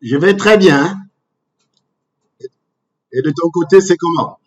Je vais très bien, hein. Et de ton côté, c'est comment?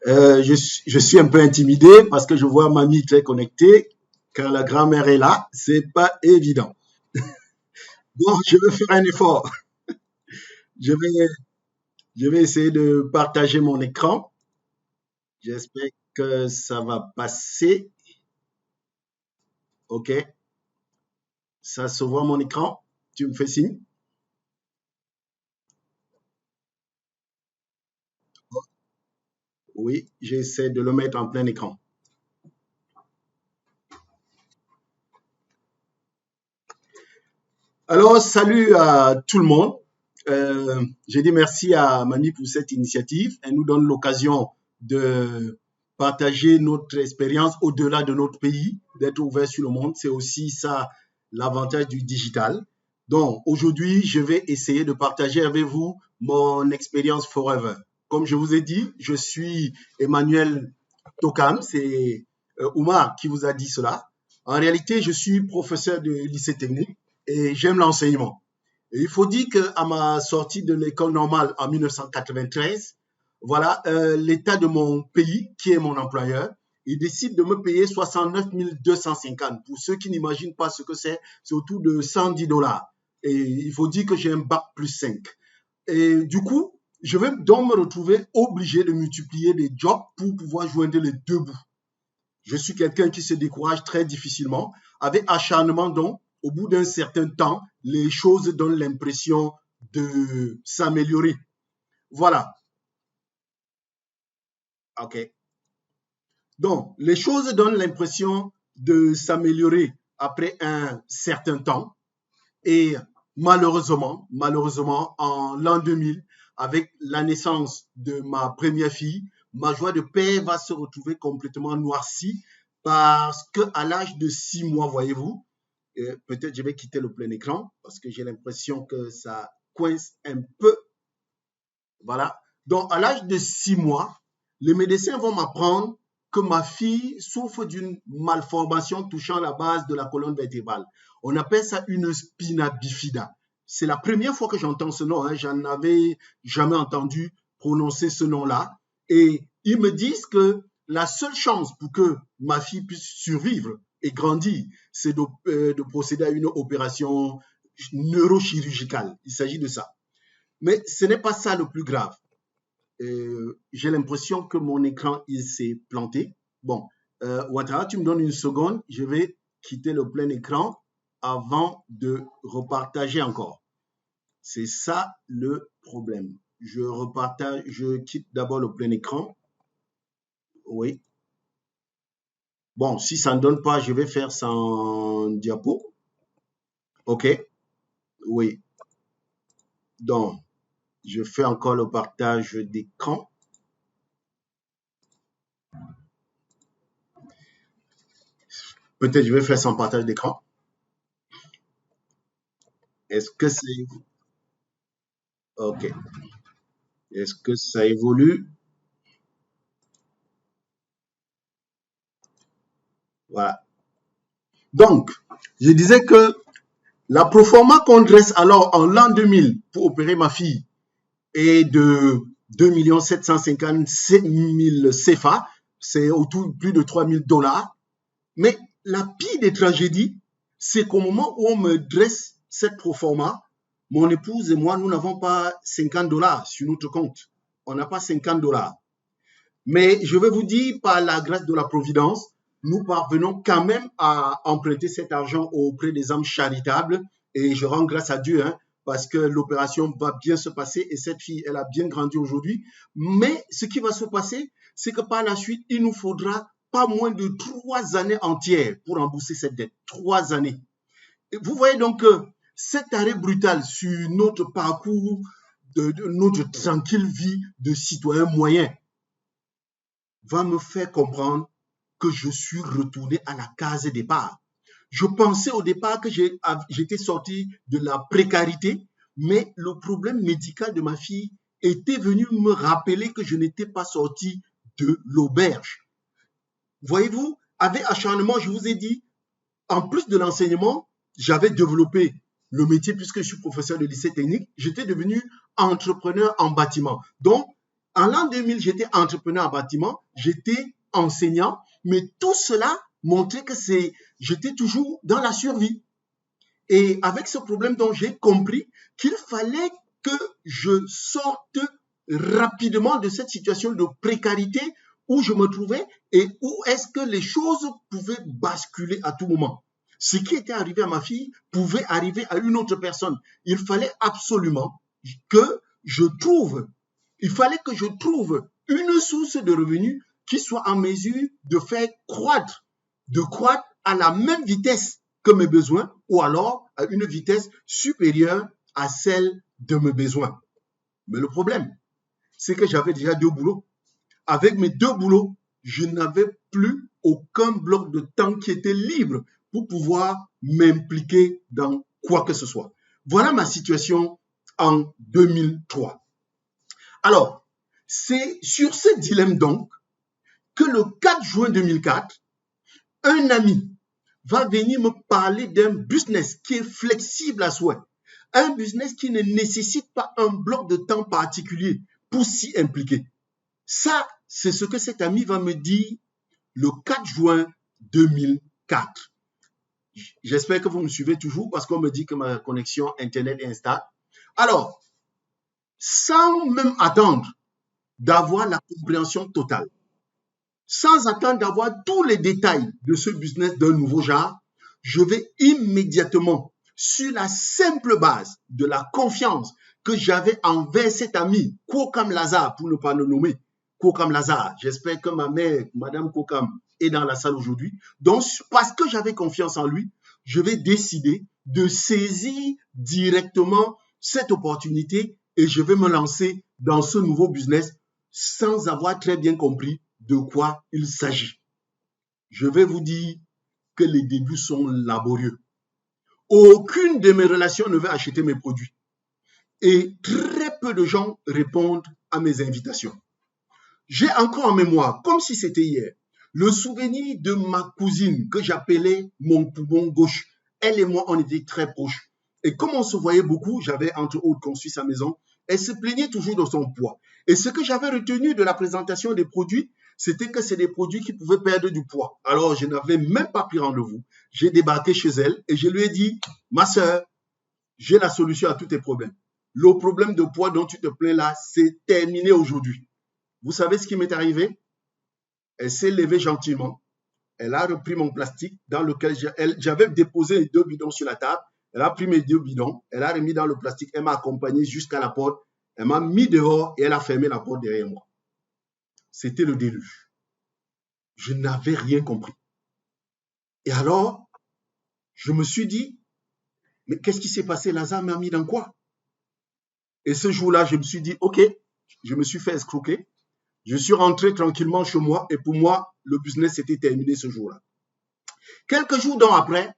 Je suis un peu intimidé parce que je vois mamie très connectée. Quand la grand-mère est là, c'est pas évident. Bon, je vais faire un effort. Je vais, je vais essayer de partager mon écran. J'espère que ça va passer. OK. Ça se voit mon écran. Tu me fais signe? Oui, j'essaie de le mettre en plein écran. Alors, salut à tout le monde. Je dis merci à Mani pour cette initiative. Elle nous donne l'occasion de partager notre expérience au-delà de notre pays, d'être ouvert sur le monde. C'est aussi ça l'avantage du digital. Donc, aujourd'hui, je vais essayer de partager avec vous mon expérience Forever. Comme je vous ai dit, je suis Emmanuel Tokam, c'est Oumar qui vous a dit cela. En réalité, je suis professeur de lycée technique et j'aime l'enseignement. Et il faut dire qu'à ma sortie de l'école normale en 1993, voilà, l'État de mon pays, qui est mon employeur, il décide de me payer 69 250. Pour ceux qui n'imaginent pas ce que c'est autour de 110 dollars. Et il faut dire que j'ai un bac plus 5. Et du coup, je vais donc me retrouver obligé de multiplier les jobs pour pouvoir joindre les deux bouts. Je suis quelqu'un qui se décourage très difficilement. Avec acharnement, donc, au bout d'un certain temps, les choses donnent l'impression de s'améliorer. Voilà. OK. Donc, les choses donnent l'impression de s'améliorer après un certain temps. Et malheureusement, en l'an 2000, avec la naissance de ma première fille, ma joie de père va se retrouver complètement noircie parce qu'à l'âge de 6 mois, voyez-vous, peut-être je vais quitter le plein écran parce que j'ai l'impression que ça coince un peu. Voilà. Donc, à l'âge de 6 mois, les médecins vont m'apprendre que ma fille souffre d'une malformation touchant la base de la colonne vertébrale. On appelle ça une spina bifida. C'est la première fois que j'entends ce nom. Hein. J'en avais jamais entendu prononcer ce nom-là. Et ils me disent que la seule chance pour que ma fille puisse survivre et grandir, c'est de procéder à une opération neurochirurgicale. Il s'agit de ça. Mais ce n'est pas ça le plus grave. J'ai l'impression que mon écran il s'est planté. Bon, Ouattara, tu me donnes une seconde. Je vais quitter le plein écran avant de repartager encore. C'est ça le problème. Je quitte d'abord le plein écran. Oui. Bon, si ça ne donne pas, je vais faire sans diapo. OK. Oui. Donc, je fais encore le partage d'écran. Peut-être je vais faire sans partage d'écran. Est-ce que c'est... OK. Est-ce que ça évolue? Voilà. Donc, je disais que la proforma qu'on dresse alors en l'an 2000 pour opérer ma fille est de 2 757 000 CFA, c'est autour de plus de 3 000 $. Mais la pire des tragédies, c'est qu'au moment où on me dresse cette proforma, mon épouse et moi, nous n'avons pas 50 $ sur notre compte. On n'a pas 50 $. Mais je vais vous dire, par la grâce de la Providence, nous parvenons quand même à emprunter cet argent auprès des âmes charitables. Et je rends grâce à Dieu, hein, parce que l'opération va bien se passer et cette fille, elle a bien grandi aujourd'hui. Mais ce qui va se passer, c'est que par la suite, il nous faudra pas moins de 3 années entières pour rembourser cette dette. 3 années. Et vous voyez donc que cet arrêt brutal sur notre parcours, de notre tranquille vie de citoyen moyen, va me faire comprendre que je suis retourné à la case départ. Je pensais au départ que j'étais sorti de la précarité, mais le problème médical de ma fille était venu me rappeler que je n'étais pas sorti de l'auberge. Voyez-vous, avec acharnement, je vous ai dit, en plus de l'enseignement, j'avais développé le métier puisque je suis professeur de lycée technique. J'étais devenu entrepreneur en bâtiment. Donc, en l'an 2000, j'étais entrepreneur en bâtiment, j'étais enseignant, mais tout cela montrait que j'étais toujours dans la survie. Et avec ce problème, donc, j'ai compris qu'il fallait que je sorte rapidement de cette situation de précarité où je me trouvais et où est-ce que les choses pouvaient basculer à tout moment. Ce qui était arrivé à ma fille pouvait arriver à une autre personne. Il fallait absolument que je trouve une source de revenus qui soit en mesure de faire croître à la même vitesse que mes besoins ou alors à une vitesse supérieure à celle de mes besoins. Mais le problème, c'est que j'avais déjà 2 boulots. Avec mes 2 boulots, je n'avais plus aucun bloc de temps qui était libre pour pouvoir m'impliquer dans quoi que ce soit. Voilà ma situation en 2003. Alors, c'est sur ce dilemme donc que le 4 juin 2004, un ami va venir me parler d'un business qui est flexible à souhait. Un business qui ne nécessite pas un bloc de temps particulier pour s'y impliquer. Ça, c'est ce que cet ami va me dire le 4 juin 2004. J'espère que vous me suivez toujours parce qu'on me dit que ma connexion Internet est instable. Alors, sans même attendre d'avoir la compréhension totale, sans attendre d'avoir tous les détails de ce business d'un nouveau genre, je vais immédiatement, sur la simple base de la confiance que j'avais envers cet ami, Kokam Lazare, pour ne pas le nommer, Kokam Lazare. J'espère que ma mère, Madame Kokam, est dans la salle aujourd'hui. Donc, parce que j'avais confiance en lui, je vais décider de saisir directement cette opportunité et je vais me lancer dans ce nouveau business sans avoir très bien compris de quoi il s'agit. Je vais vous dire que les débuts sont laborieux. Aucune de mes relations ne veut acheter mes produits. Et très peu de gens répondent à mes invitations. J'ai encore en mémoire, comme si c'était hier, le souvenir de ma cousine que j'appelais mon poumon gauche. Elle et moi, on était très proches. Et comme on se voyait beaucoup, j'avais entre autres construit sa maison, elle se plaignait toujours de son poids. Et ce que j'avais retenu de la présentation des produits, c'était que c'est des produits qui pouvaient perdre du poids. Alors, je n'avais même pas pris rendez-vous. J'ai débarqué chez elle et je lui ai dit, ma sœur, j'ai la solution à tous tes problèmes. Le problème de poids dont tu te plains là, c'est terminé aujourd'hui. Vous savez ce qui m'est arrivé? Elle s'est levée gentiment. Elle a repris mon plastique dans lequel j'avais déposé les 2 bidons sur la table. Elle a pris mes 2 bidons, elle a remis dans le plastique, elle m'a accompagné jusqu'à la porte, elle m'a mis dehors et elle a fermé la porte derrière moi. C'était le déluge. Je n'avais rien compris. Et alors, je me suis dit, mais qu'est-ce qui s'est passé? Lazare m'a mis dans quoi? Et ce jour-là, je me suis dit, ok, je me suis fait escroquer. Je suis rentré tranquillement chez moi et pour moi, le business était terminé ce jour-là. Quelques jours après,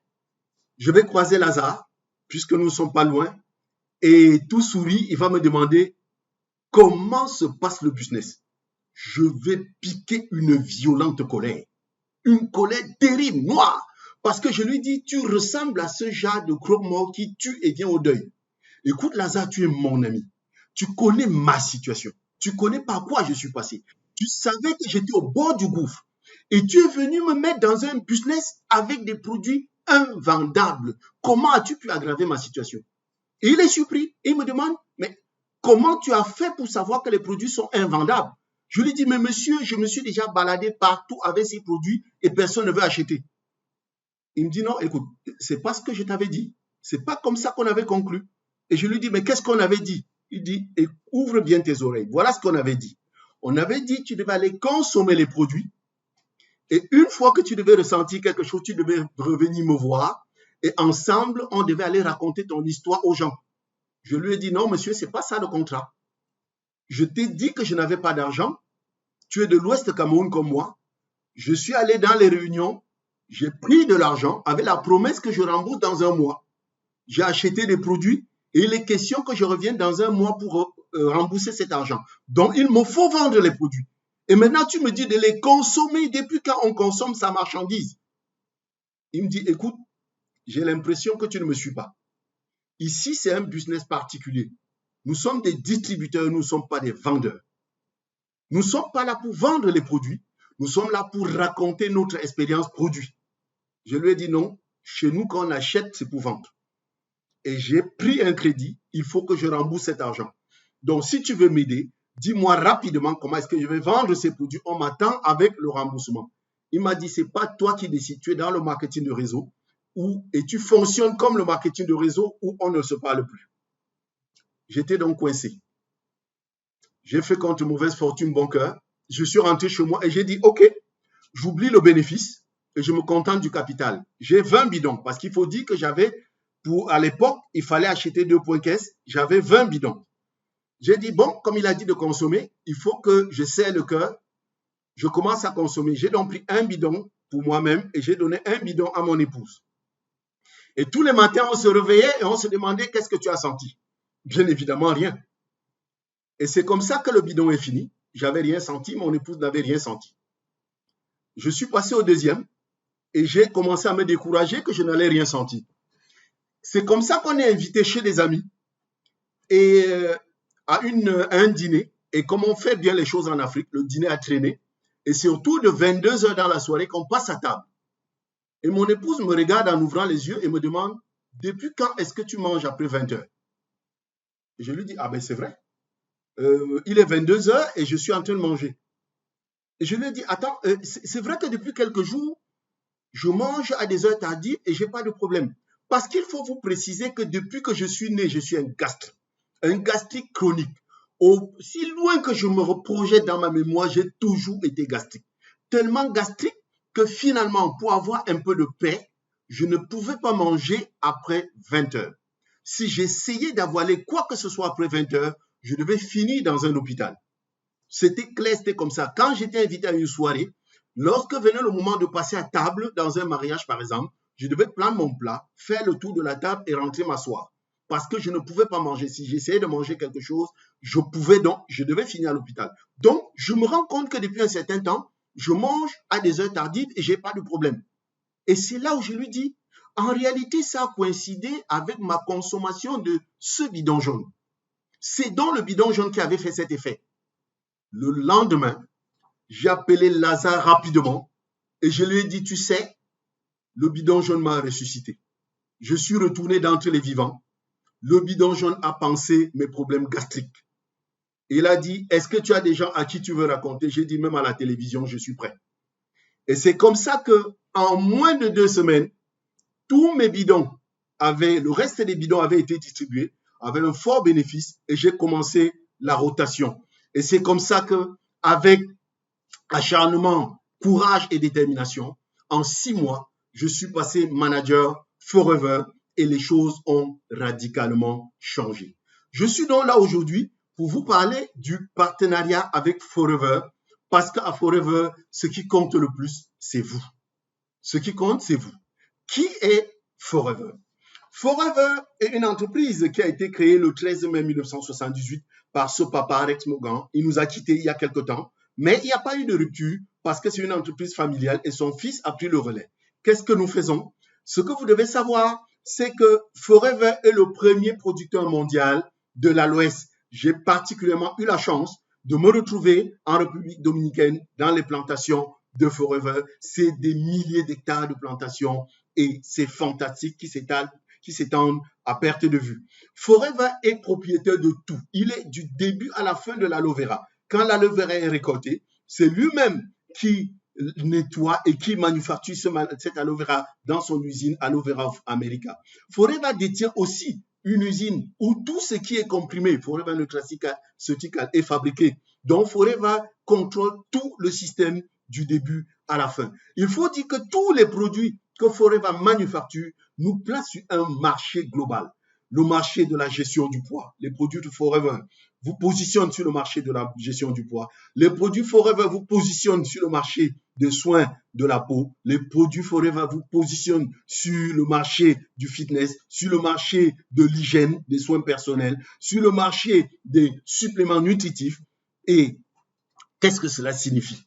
je vais croiser Lazare, puisque nous ne sommes pas loin, et tout sourit, il va me demander comment se passe le business. Je vais piquer une violente colère, une colère terrible, noire, parce que je lui dis, tu ressembles à ce genre de croque-mort qui tue et vient au deuil. Écoute Lazare, tu es mon ami, tu connais ma situation, tu connais par quoi je suis passé, tu savais que j'étais au bord du gouffre et tu es venu me mettre dans un business avec des produits invendables. Comment as-tu pu aggraver ma situation? Et il est surpris et il me demande, mais comment tu as fait pour savoir que les produits sont invendables? Je lui dis, mais monsieur, je me suis déjà baladé partout avec ces produits et personne ne veut acheter. Il me dit, non, écoute, c'est pas ce que je t'avais dit. C'est pas comme ça qu'on avait conclu. Et je lui dis, mais qu'est-ce qu'on avait dit? Il dit, ouvre bien tes oreilles. Voilà ce qu'on avait dit. On avait dit que tu devais aller consommer les produits. Et une fois que tu devais ressentir quelque chose, tu devais revenir me voir. Et ensemble, on devait aller raconter ton histoire aux gens. Je lui ai dit, non, monsieur, c'est pas ça le contrat. Je t'ai dit que je n'avais pas d'argent. Tu es de l'Ouest Cameroun comme moi. Je suis allé dans les réunions. J'ai pris de l'argent avec la promesse que je rembourse dans un mois. J'ai acheté des produits et il est question que je revienne dans un mois pour rembourser cet argent. Donc, il me faut vendre les produits. Et maintenant, tu me dis de les consommer. Depuis quand on consomme sa marchandise? Il me dit, écoute, j'ai l'impression que tu ne me suis pas. Ici, c'est un business particulier. Nous sommes des distributeurs, nous ne sommes pas des vendeurs. Nous ne sommes pas là pour vendre les produits. Nous sommes là pour raconter notre expérience produit. Je lui ai dit non, chez nous, quand on achète, c'est pour vendre. Et j'ai pris un crédit, il faut que je rembourse cet argent. Donc, si tu veux m'aider, dis-moi rapidement comment est-ce que je vais vendre ces produits. On m'attend avec le remboursement. Il m'a dit, ce n'est pas toi qui décides, tu es dans le marketing de réseau et tu fonctionnes comme le marketing de réseau où on ne se parle plus. J'étais donc coincé. J'ai fait contre mauvaise fortune bon cœur. Je suis rentré chez moi et j'ai dit, OK, j'oublie le bénéfice et je me contente du capital. J'ai 20 bidons parce qu'il faut dire que à l'époque, il fallait acheter 2 points caisse. J'avais 20 bidons. J'ai dit, bon, comme il a dit de consommer, il faut que je serre le cœur. Je commence à consommer. J'ai donc pris un bidon pour moi-même et j'ai donné un bidon à mon épouse. Et tous les matins, on se réveillait et on se demandait qu'est-ce que tu as senti. Bien évidemment, rien. Et c'est comme ça que le bidon est fini. J'avais rien senti, mon épouse n'avait rien senti. Je suis passé au deuxième et j'ai commencé à me décourager que je n'allais rien sentir. C'est comme ça qu'on est invité chez des amis et à un dîner. Et comme on fait bien les choses en Afrique, le dîner a traîné. Et c'est autour de 22 heures dans la soirée qu'on passe à table. Et mon épouse me regarde en ouvrant les yeux et me demande, depuis quand est-ce que tu manges après 20 heures? Et je lui dis, ah ben c'est vrai. Il est 22 heures et je suis en train de manger. Et je lui ai dit, attends, c'est vrai que depuis quelques jours, je mange à des heures tardives et je n'ai pas de problème. Parce qu'il faut vous préciser que depuis que je suis né, je suis un gastrique chronique. Si loin que je me reprojette dans ma mémoire, j'ai toujours été gastrique. Tellement gastrique que finalement, pour avoir un peu de paix, je ne pouvais pas manger après 20 heures. Si j'essayais d'avaler quoi que ce soit après 20 heures, je devais finir dans un hôpital. C'était clair, c'était comme ça. Quand j'étais invité à une soirée, lorsque venait le moment de passer à table dans un mariage, par exemple, je devais prendre mon plat, faire le tour de la table et rentrer m'asseoir. Parce que je ne pouvais pas manger. Si j'essayais de manger quelque chose, je devais finir à l'hôpital. Donc, je me rends compte que depuis un certain temps, je mange à des heures tardives et je n'ai pas de problème. Et c'est là où je lui dis, en réalité, ça a coïncidé avec ma consommation de ce bidon jaune. C'est donc le bidon jaune qui avait fait cet effet. Le lendemain, j'ai appelé Lazare rapidement et je lui ai dit, tu sais, le bidon jaune m'a ressuscité. Je suis retourné d'entre les vivants. Le bidon jaune a pensé mes problèmes gastriques. Il a dit, est-ce que tu as des gens à qui tu veux raconter? J'ai dit, même à la télévision, je suis prêt. Et c'est comme ça que, en moins de 2 semaines, tous mes bidons le reste des bidons avaient été distribués, avaient un fort bénéfice et j'ai commencé la rotation. Et c'est comme ça que, avec acharnement, courage et détermination, en 6 mois, je suis passé manager Forever et les choses ont radicalement changé. Je suis donc là aujourd'hui pour vous parler du partenariat avec Forever parce qu'à Forever, ce qui compte le plus, c'est vous. Ce qui compte, c'est vous. Qui est Forever? Forever est une entreprise qui a été créée le 13 mai 1978 par ce papa Rex Morgan. Il nous a quittés il y a quelque temps, mais il n'y a pas eu de rupture parce que c'est une entreprise familiale et son fils a pris le relais. Qu'est-ce que nous faisons? Ce que vous devez savoir, c'est que Forever est le premier producteur mondial de l'Aloès. J'ai particulièrement eu la chance de me retrouver en République dominicaine dans les plantations de Forever. C'est des milliers d'hectares de plantations et c'est fantastique qui s'étendent à perte de vue. Forever est propriétaire de tout. Il est du début à la fin de l'aloe vera. Quand l'aloe vera est récolté, c'est lui-même qui nettoie et qui manufacture cette aloe vera dans son usine Aloe Vera of America. Forever détient aussi une usine où tout ce qui est comprimé, Forever Nutraceutical, est fabriqué. Donc Forever contrôle tout le système du début à la fin. Il faut dire que tous les produits que Forever manufacture nous placent sur un marché global. Le marché de la gestion du poids. Les produits de Forever vous positionnent sur le marché de la gestion du poids. Les produits Forever vous positionnent sur le marché des soins de la peau. Les produits Forever vous positionnent sur le marché du fitness, sur le marché de l'hygiène, des soins personnels, sur le marché des suppléments nutritifs. Et qu'est-ce que cela signifie?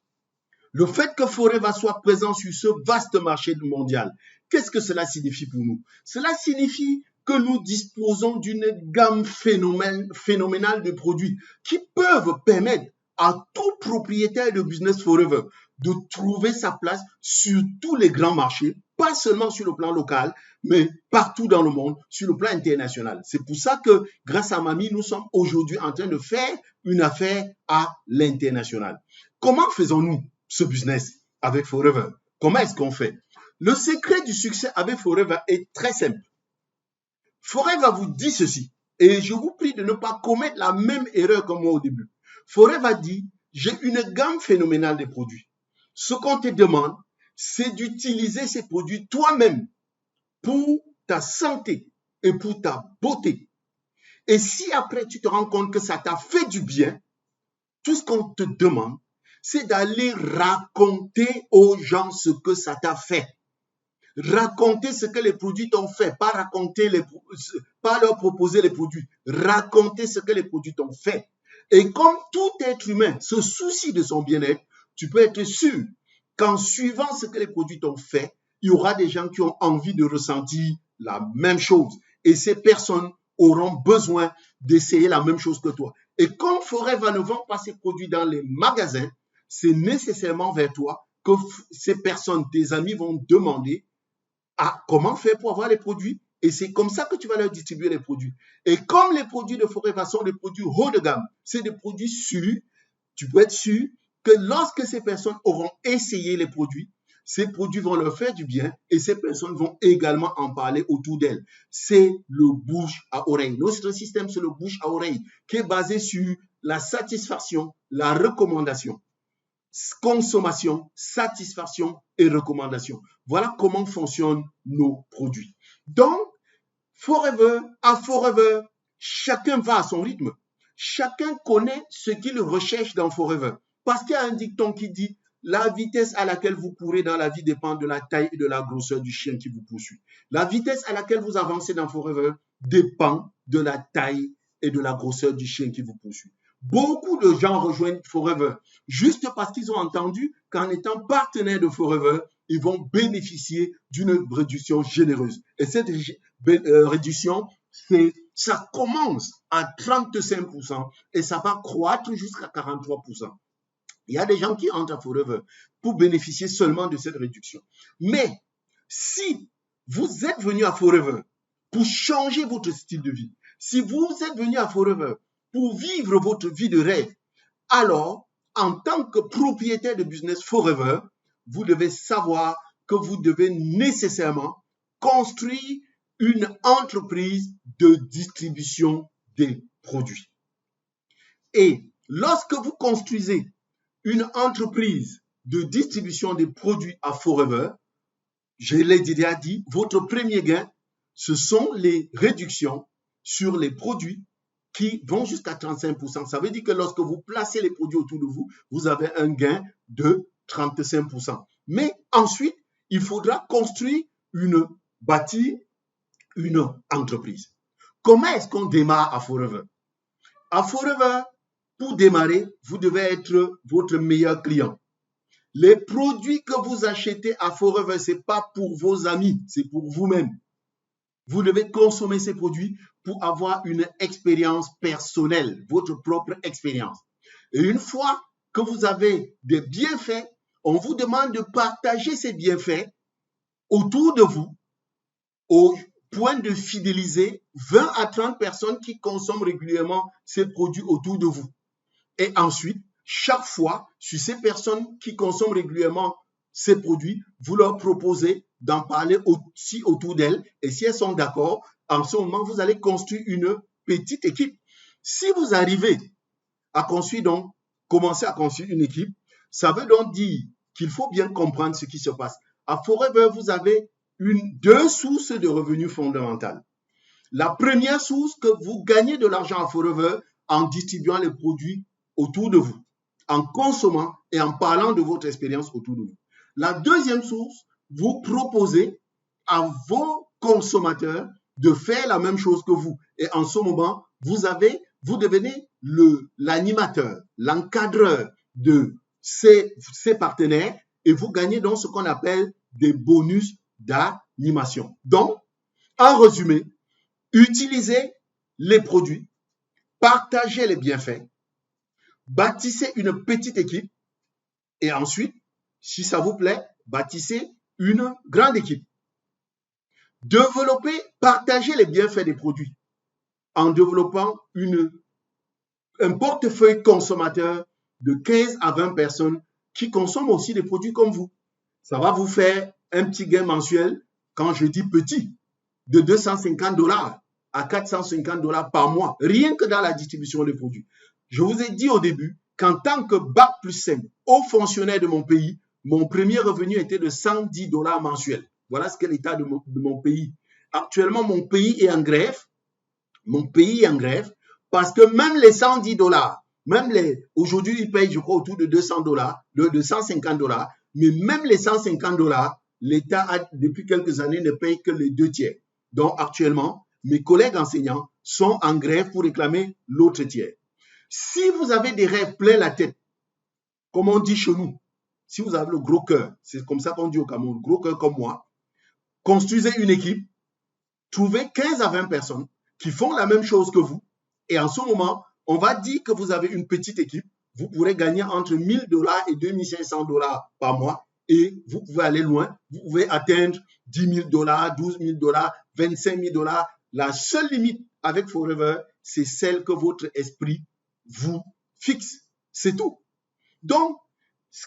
Le fait que Forever soit présent sur ce vaste marché mondial, qu'est-ce que cela signifie pour nous? Cela signifie que nous disposons d'une gamme phénoménale de produits qui peuvent permettre à tout propriétaire de Business Forever de trouver sa place sur tous les grands marchés, pas seulement sur le plan local, mais partout dans le monde, sur le plan international. C'est pour ça que, grâce à Mamie, nous sommes aujourd'hui en train de faire une affaire à l'international. Comment faisons-nous ce business avec Forever? Comment est-ce qu'on fait? Le secret du succès avec Forever est très simple. Forever vous dit ceci, et je vous prie de ne pas commettre la même erreur que moi au début. Forever dit, j'ai une gamme phénoménale de produits. Ce qu'on te demande, c'est d'utiliser ces produits toi-même pour ta santé et pour ta beauté. Et si après tu te rends compte que ça t'a fait du bien, tout ce qu'on te demande, c'est d'aller raconter aux gens ce que ça t'a fait. Raconter ce que les produits t'ont fait, pas leur proposer les produits. Raconter ce que les produits t'ont fait. Et comme tout être humain se soucie de son bien-être, tu peux être sûr qu'en suivant ce que les produits t'ont fait, il y aura des gens qui ont envie de ressentir la même chose. Et ces personnes auront besoin d'essayer la même chose que toi. Et comme Forever ne vend pas ses produits dans les magasins, c'est nécessairement vers toi que ces personnes, tes amis, vont demander comment faire pour avoir les produits. Et c'est comme ça que tu vas leur distribuer les produits. Et comme les produits de Forever sont des produits haut de gamme, c'est des produits sûrs, tu peux être sûr que lorsque ces personnes auront essayé les produits, ces produits vont leur faire du bien et ces personnes vont également en parler autour d'elles. C'est le bouche à oreille. Notre système, c'est le bouche à oreille qui est basé sur la satisfaction, la recommandation. Consommation, satisfaction et recommandation. Voilà comment fonctionnent nos produits. Donc, à Forever, chacun va à son rythme. Chacun connaît ce qu'il recherche dans Forever. Parce qu'il y a un dicton qui dit la vitesse à laquelle vous courez dans la vie dépend de la taille et de la grosseur du chien qui vous poursuit. La vitesse à laquelle vous avancez dans Forever dépend de la taille et de la grosseur du chien qui vous poursuit. Beaucoup de gens rejoignent Forever juste parce qu'ils ont entendu qu'en étant partenaire de Forever, ils vont bénéficier d'une réduction généreuse. Et cette réduction, ça commence à 35% et ça va croître jusqu'à 43%. Il y a des gens qui entrent à Forever pour bénéficier seulement de cette réduction. Mais si vous êtes venu à Forever pour changer votre style de vie, si vous êtes venu à Forever pour vivre votre vie de rêve, alors, en tant que propriétaire de business Forever, vous devez savoir que vous devez nécessairement construire une entreprise de distribution des produits. Et lorsque vous construisez une entreprise de distribution des produits à Forever, je l'ai déjà dit, votre premier gain, ce sont les réductions sur les produits qui vont jusqu'à 35%. Ça veut dire que lorsque vous placez les produits autour de vous, vous avez un gain de 35%. Mais ensuite, il faudra bâtir une entreprise. Comment est-ce qu'on démarre à Forever? À Forever, pour démarrer, vous devez être votre meilleur client. Les produits que vous achetez à Forever, ce n'est pas pour vos amis, c'est pour vous-même. Vous devez consommer ces produits pour avoir une expérience personnelle, votre propre expérience. Et une fois que vous avez des bienfaits, on vous demande de partager ces bienfaits autour de vous au point de fidéliser 20 à 30 personnes qui consomment régulièrement ces produits autour de vous. Et ensuite, chaque fois, sur ces personnes qui consomment régulièrement ces produits, vous leur proposez d'en parler aussi autour d'elles. Et si elles sont d'accord, en ce moment, vous allez construire une petite équipe. Si vous arrivez à commencer à construire une équipe, ça veut donc dire qu'il faut bien comprendre ce qui se passe. À Forever, vous avez deux sources de revenus fondamentales. La première source, que vous gagnez de l'argent à Forever en distribuant les produits autour de vous, en consommant et en parlant de votre expérience autour de vous. La deuxième source, vous proposez à vos consommateurs de faire la même chose que vous. Et en ce moment, vous devenez l'animateur, l'encadreur de ces partenaires et vous gagnez donc ce qu'on appelle des bonus d'animation. Donc, en résumé, utilisez les produits, partagez les bienfaits, bâtissez une petite équipe et ensuite, si ça vous plaît, bâtissez une grande équipe. Partagez les bienfaits des produits en développant un portefeuille consommateur de 15 à 20 personnes qui consomment aussi des produits comme vous. Ça va vous faire un petit gain mensuel, quand je dis petit, de $250 à $450 par mois, rien que dans la distribution des produits. Je vous ai dit au début qu'en tant que Bac+5, haut fonctionnaire de mon pays, mon premier revenu était de $110 mensuels. Voilà ce qu'est l'état de mon pays. Actuellement, mon pays est en grève. Parce que même les $110, aujourd'hui, ils payent, je crois, autour de $200, de $150, mais même les $150, l'État, depuis quelques années, ne paye que les 2/3. Donc, actuellement, mes collègues enseignants sont en grève pour réclamer l'autre tiers. Si vous avez des rêves plein la tête, comme on dit chez nous, si vous avez le gros cœur, c'est comme ça qu'on dit au Cameroun, gros cœur comme moi, construisez une équipe, trouvez 15 à 20 personnes qui font la même chose que vous. Et en ce moment, on va dire que vous avez une petite équipe, vous pourrez gagner entre $1,000 et $2,500 par mois et vous pouvez aller loin. Vous pouvez atteindre $10,000, $12,000, 25 000 $. La seule limite avec Forever, c'est celle que votre esprit vous fixe. C'est tout. Donc,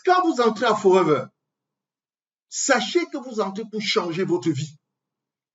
quand vous entrez à Forever, sachez que vous entrez pour changer votre vie.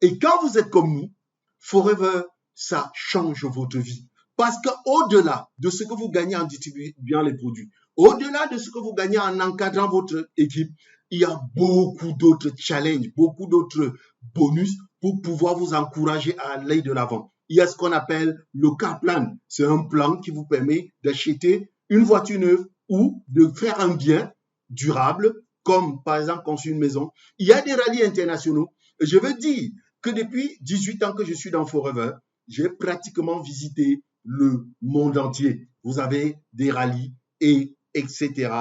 Et quand vous êtes comme nous, Forever, ça change votre vie. Parce qu'au-delà de ce que vous gagnez en distribuant les produits, au-delà de ce que vous gagnez en encadrant votre équipe, il y a beaucoup d'autres challenges, beaucoup d'autres bonus pour pouvoir vous encourager à aller de l'avant. Il y a ce qu'on appelle le car plan. C'est un plan qui vous permet d'acheter une voiture neuve ou de faire un bien durable, comme par exemple construire une maison. Il y a des rallyes internationaux. Et je veux dire que depuis 18 ans que je suis dans Forever, j'ai pratiquement visité le monde entier. Vous avez des rallyes et etc.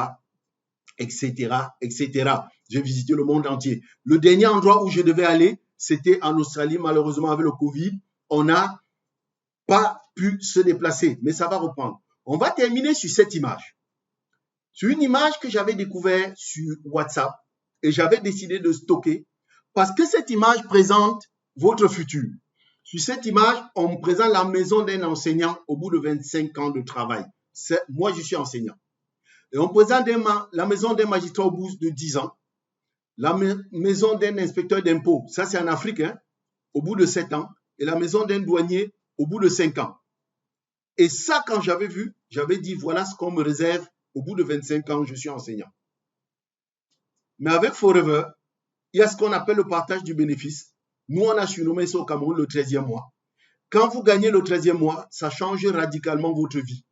J'ai visité le monde entier. Le dernier endroit où je devais aller, c'était en Australie. Malheureusement, avec le Covid, on n'a pas pu se déplacer, mais ça va reprendre. On va terminer sur cette image. Sur une image que j'avais découverte sur WhatsApp et j'avais décidé de stocker parce que cette image présente votre futur. Sur cette image, on me présente la maison d'un enseignant au bout de 25 ans de travail. Moi, je suis enseignant. Et on présente la maison d'un magistrat au bout de 10 ans, la maison d'un inspecteur d'impôts, ça c'est en Afrique, hein, au bout de 7 ans, et la maison d'un douanier au bout de 5 ans. Et ça, quand j'avais vu, j'avais dit, voilà ce qu'on me réserve au bout de 25 ans, je suis enseignant. Mais avec Forever, il y a ce qu'on appelle le partage du bénéfice. Nous, on a surnommé ça au Cameroun le 13e mois. Quand vous gagnez le 13e mois, ça change radicalement votre vie.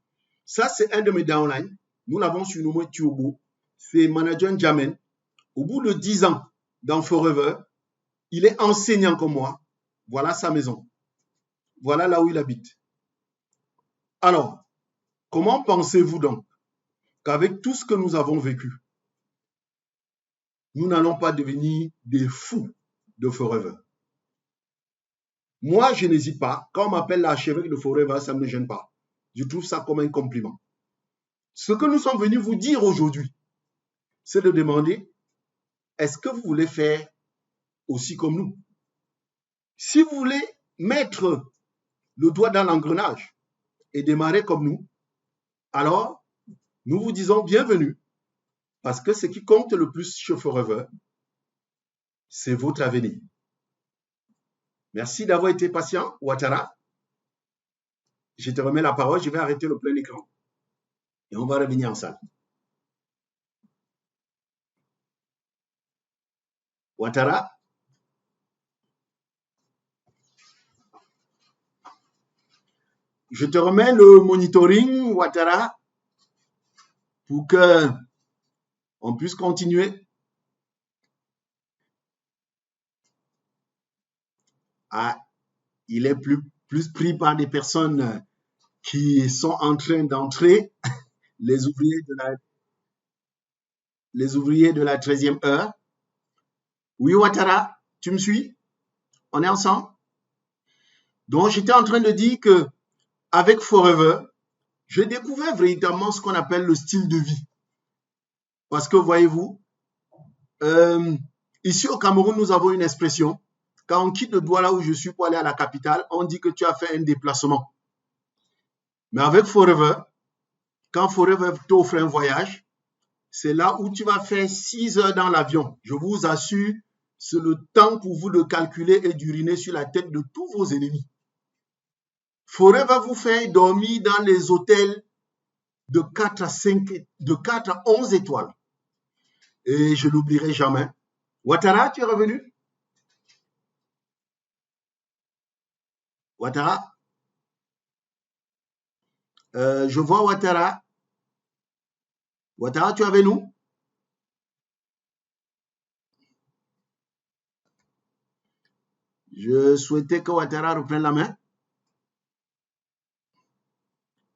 Ça, c'est un de mes downlines. Nous l'avons surnommé Turbo. C'est Manager Jamen. Au bout de 10 ans dans Forever, il est enseignant comme moi. Voilà sa maison. Voilà là où il habite. Alors, comment pensez-vous donc qu'avec tout ce que nous avons vécu, nous n'allons pas devenir des fous de Forever? Moi, je n'hésite pas. Quand on m'appelle l'archevêque de Forever, ça ne me gêne pas. Je trouve ça comme un compliment. Ce que nous sommes venus vous dire aujourd'hui, c'est de demander, est-ce que vous voulez faire aussi comme nous? Si vous voulez mettre le doigt dans l'engrenage et démarrer comme nous, alors nous vous disons bienvenue, parce que ce qui compte le plus chez Forever, c'est votre avenir. Merci d'avoir été patient, Ouattara. Je te remets la parole, je vais arrêter le plein écran et on va revenir en salle. Ouattara. Je te remets le monitoring, Ouattara, pour que on puisse continuer. Ah, il est plus pris par des personnes qui sont en train d'entrer, les ouvriers de la 13e heure. Oui, Ouattara, tu me suis? On est ensemble? Donc, j'étais en train de dire que avec Forever, je découvrais véritablement ce qu'on appelle le style de vie. Parce que, voyez-vous, ici au Cameroun, nous avons une expression. Quand on quitte le Douala où je suis pour aller à la capitale, on dit que tu as fait un déplacement. Mais avec Forever, quand Forever t'offre un voyage, c'est là où tu vas faire 6 heures dans l'avion. Je vous assure, c'est le temps pour vous de calculer et d'uriner sur la tête de tous vos ennemis. Forever vous faire dormir dans les hôtels de 4 à 11 étoiles. Et je n'oublierai jamais. Ouattara, tu es revenu? Ouattara? Je vois Ouattara. Ouattara, tu es avec nous? Je souhaitais que Ouattara reprenne la main.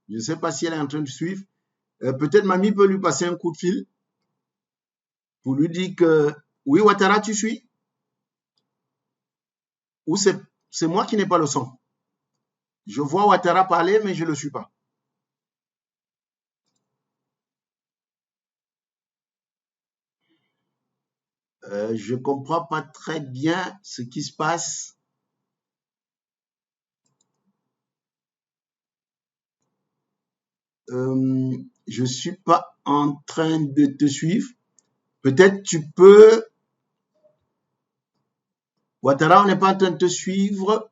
Je ne sais pas si elle est en train de suivre. Peut-être Mamie peut lui passer un coup de fil pour lui dire que oui, Ouattara, tu suis? Ou c'est moi qui n'ai pas le son? Je vois Ouattara parler, mais je ne le suis pas. Je ne comprends pas très bien ce qui se passe. Je suis pas en train de te suivre. Peut-être tu peux. Ouattara, on n'est pas en train de te suivre.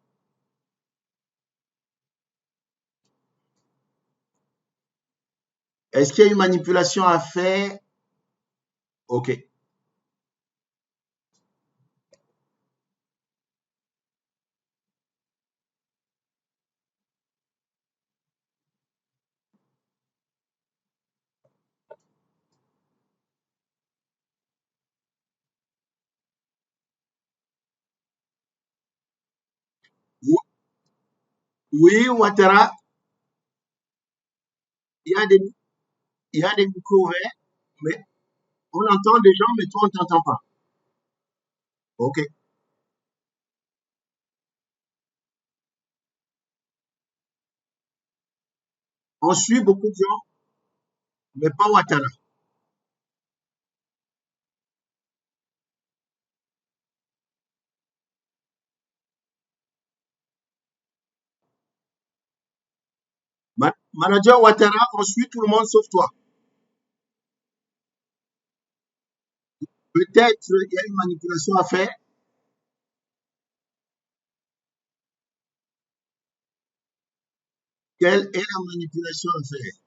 Est-ce qu'il y a une manipulation à faire? Ok. Oui, Ouattara, il y a des, il y a des micros ouverts, mais on entend des gens, mais toi, on t'entend pas. Ok. On suit beaucoup de gens, mais pas Ouattara. Manager Ouattara, on suit tout le monde sauf toi. Peut-être il y a une manipulation à faire. Quelle est la manipulation à faire?